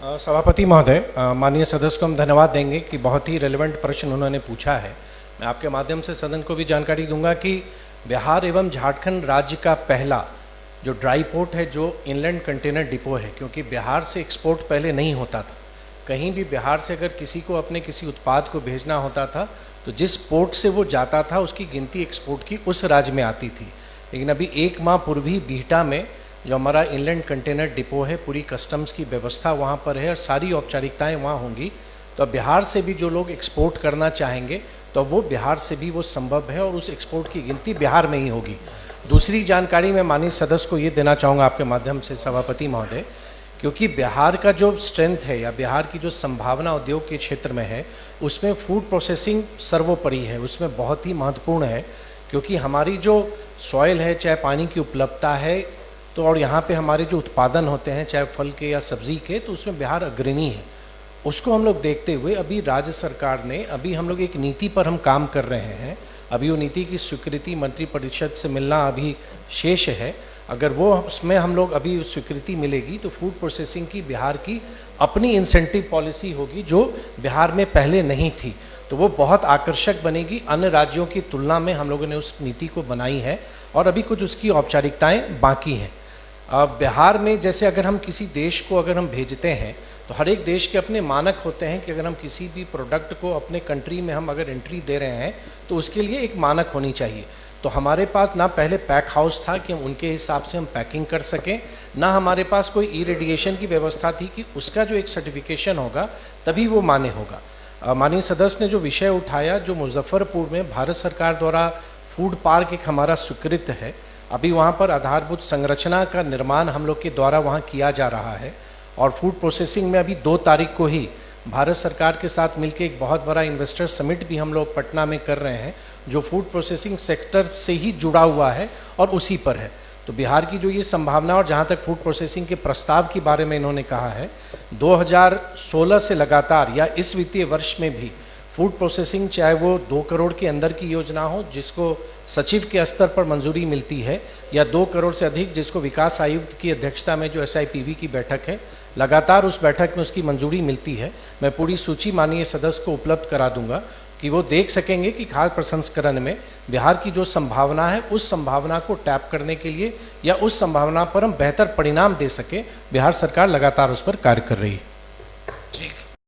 सभापति महोदय, माननीय सदस्य को हम धन्यवाद देंगे कि बहुत ही रेलेवेंट प्रश्न उन्होंने पूछा है। मैं आपके माध्यम से सदन को भी जानकारी दूंगा कि बिहार एवं झारखंड राज्य का पहला जो ड्राई पोर्ट है, जो इनलैंड कंटेनर डिपो है, क्योंकि बिहार से एक्सपोर्ट पहले नहीं होता था। कहीं भी बिहार से अगर किसी को अपने किसी उत्पाद को भेजना होता था तो जिस पोर्ट से वो जाता था उसकी गिनती एक्सपोर्ट की उस राज्य में आती थी। लेकिन अभी 1 माह पूर्व ही बिहटा में जो हमारा इनलैंड कंटेनर डिपो है, पूरी कस्टम्स की व्यवस्था वहाँ पर है और सारी औपचारिकताएं वहाँ होंगी। तो बिहार से भी जो लोग एक्सपोर्ट करना चाहेंगे तो वो बिहार से भी वो संभव है और उस एक्सपोर्ट की गिनती बिहार में ही होगी। दूसरी जानकारी मैं माननीय सदस्य को ये देना चाहूँगा आपके माध्यम से सभापति महोदय, क्योंकि बिहार का जो स्ट्रेंथ है या बिहार की जो संभावना उद्योग के क्षेत्र में है, उसमें फूड प्रोसेसिंग सर्वोपरि है, उसमें बहुत ही महत्वपूर्ण है। क्योंकि हमारी जो सॉइल है, चाहे पानी की उपलब्धता है, तो और यहाँ पे हमारे जो उत्पादन होते हैं चाहे फल के या सब्जी के, तो उसमें बिहार अग्रणी है। उसको हम लोग देखते हुए अभी राज्य सरकार ने हम लोग एक नीति पर हम काम कर रहे हैं। अभी वो नीति की स्वीकृति मंत्रिपरिषद से मिलना अभी शेष है। अगर वो उसमें हम लोग अभी स्वीकृति मिलेगी तो फूड प्रोसेसिंग की बिहार की अपनी इंसेंटिव पॉलिसी होगी जो बिहार में पहले नहीं थी, तो वो बहुत आकर्षक बनेगी। अन्य राज्यों की तुलना में हम लोगों ने उस नीति को बनाई है और अभी कुछ उसकी औपचारिकताएं बाकी हैं। बिहार में जैसे अगर हम किसी देश को अगर हम भेजते हैं तो हर एक देश के अपने मानक होते हैं कि अगर हम किसी भी प्रोडक्ट को अपने कंट्री में हम अगर एंट्री दे रहे हैं तो उसके लिए एक मानक होनी चाहिए। तो हमारे पास ना पहले पैक हाउस था कि हम उनके हिसाब से हम पैकिंग कर सकें, ना हमारे पास कोई ई रेडिएशन की व्यवस्था थी कि उसका जो एक सर्टिफिकेशन होगा तभी वो मान्य होगा। माननीय सदस्य ने जो विषय उठाया, जो मुजफ्फरपुर में भारत सरकार द्वारा फूड पार्क एक हमारा स्वीकृत है, अभी वहाँ पर आधारभूत संरचना का निर्माण हम लोग के द्वारा वहाँ किया जा रहा है और फूड प्रोसेसिंग में अभी 2 तारीख को ही भारत सरकार के साथ मिलकर एक बहुत बड़ा इन्वेस्टर समिट भी हम लोग पटना में कर रहे हैं, जो फूड प्रोसेसिंग सेक्टर से ही जुड़ा हुआ है और उसी पर है। तो बिहार की जो ये संभावना, और जहाँ तक फूड प्रोसेसिंग के प्रस्ताव के बारे में इन्होंने कहा है, 2016 से लगातार या इस वित्तीय वर्ष में भी फूड प्रोसेसिंग, चाहे वो 2 करोड़ के अंदर की योजना हो जिसको सचिव के स्तर पर मंजूरी मिलती है, या 2 करोड़ से अधिक जिसको विकास आयुक्त की अध्यक्षता में जो SIPV की बैठक है, लगातार उस बैठक में उसकी मंजूरी मिलती है। मैं पूरी सूची माननीय सदस्य को उपलब्ध करा दूंगा कि वो देख सकेंगे कि खाद्य प्रसंस्करण में बिहार की जो संभावना है उस संभावना को टैप करने के लिए या उस संभावना पर हम बेहतर परिणाम दे सके, बिहार सरकार लगातार उस पर कार्य कर रही है। ठीक।